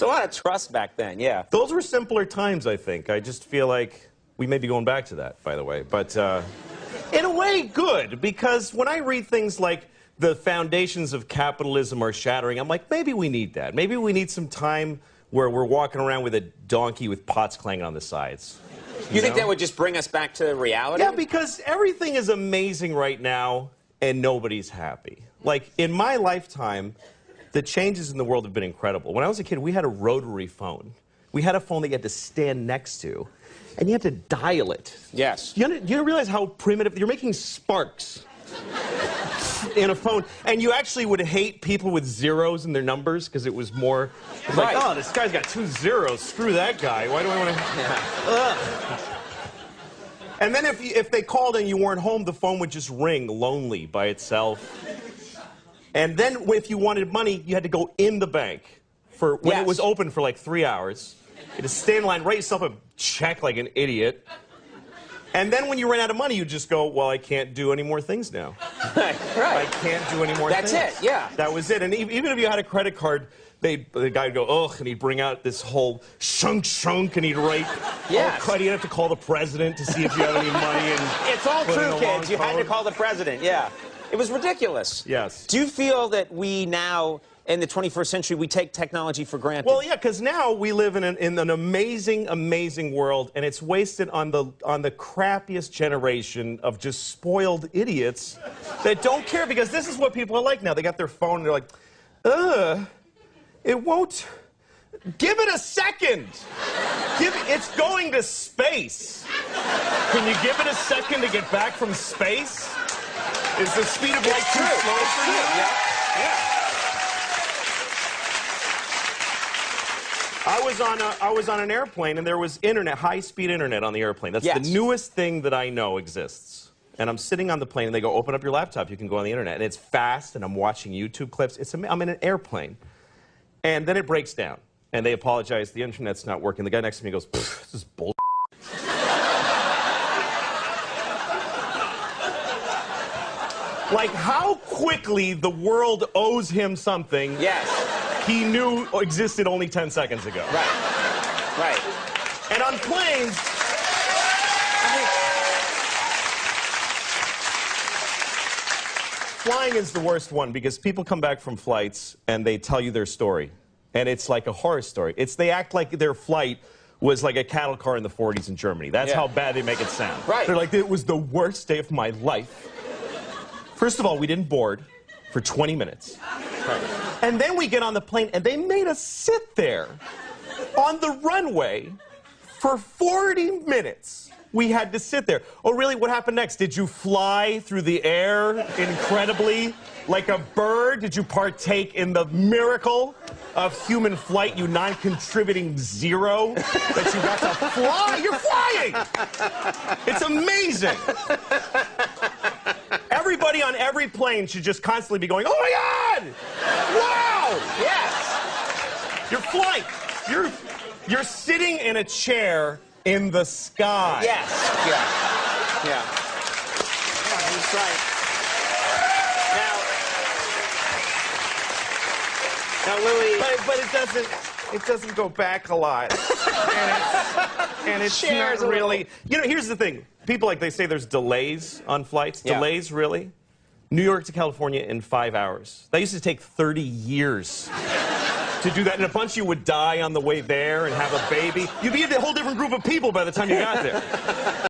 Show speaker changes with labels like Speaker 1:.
Speaker 1: It's a lot of trust back then, yeah.
Speaker 2: Those were simpler times, I think. I just feel like we may be going back to that, by the way. But in a way, good, because when I read things like the foundations of capitalism are shattering, I'm like, maybe we need that. Maybe we need some time where we're walking around with a donkey with pots clanging on the sides.
Speaker 1: You think that would just bring us back to reality?
Speaker 2: Yeah, because everything is amazing right now, and nobody's happy. Like, in my lifetime, the changes in the world have been incredible. When I was a kid, we had a rotary phone. We had a phone that you had to stand next to, and you had to dial it.
Speaker 1: Yes.
Speaker 2: You realize how primitive? You're making sparks in a phone, and you actually would hate people with zeros in their numbers because it was more like, oh, this guy's got 2 zeros. Screw that guy. Why do I want to? Yeah. And then if they called and you weren't home, the phone would just ring lonely by itself. And then if you wanted money, you had to go in the bank for when it was open for like 3 hours. You had to stay in line, write yourself a check like an idiot. And then when you ran out of money, you just go, well, I can't do any more things now.
Speaker 1: Right.
Speaker 2: I can't do any more things.
Speaker 1: That's it, yeah.
Speaker 2: That was it. And even if you had a credit card, the guy would go, ugh, and he'd bring out this whole shunk, and he'd write, you'd have to call the president to see if you have any money. And
Speaker 1: it's all true, kids. You had to call the president, yeah. It was ridiculous.
Speaker 2: Yes.
Speaker 1: Do you feel that we now, in the 21st century, we take technology for granted?
Speaker 2: Well, yeah, because now we live in an amazing, amazing world, and it's wasted on the crappiest generation of just spoiled idiots that don't care, because this is what people are like now. They got their phone, and they're like, it won't. Give it a second. It's going to space. Can you give it a second to get back from space? Is the speed of light too slow for you? Yeah. I was on an airplane, and there was internet, high-speed internet on the airplane. That's the newest thing that I know exists. And I'm sitting on the plane, and they go, open up your laptop, you can go on the internet. And it's fast, and I'm watching YouTube clips. I'm in an airplane. And then it breaks down, and they apologize, the internet's not working. The guy next to me goes, this is bull. Like, how quickly the world owes him something he knew existed only 10 seconds ago.
Speaker 1: Right.
Speaker 2: And on planes, flying is the worst one, because people come back from flights and they tell you their story. And it's like a horror story. They act like their flight was like a cattle car in the 40s in Germany. That's how bad they make it sound.
Speaker 1: Right.
Speaker 2: They're like, it was the worst day of my life. First of all, we didn't board for 20 minutes. Right. And then we get on the plane, and they made us sit there on the runway for 40 minutes. We had to sit there. Oh, really? What happened next? Did you fly through the air incredibly like a bird? Did you partake in the miracle of human flight, you non-contributing zero, that you got to fly? You're flying! It's amazing. Everybody on every plane should just constantly be going, oh my God! Wow!
Speaker 1: Yes!
Speaker 2: You're flying. You're sitting in a chair in the sky.
Speaker 1: Yes. Yeah, that's right. Now, Louis...
Speaker 2: But it doesn't go back a lot. and it's not really... You know, here's the thing. People, like, they say there's delays on flights. Yeah. Delays, really? New York to California in 5 hours. That used to take 30 years to do that, and a bunch of you would die on the way there and have a baby. You'd be a whole different group of people by the time you got there.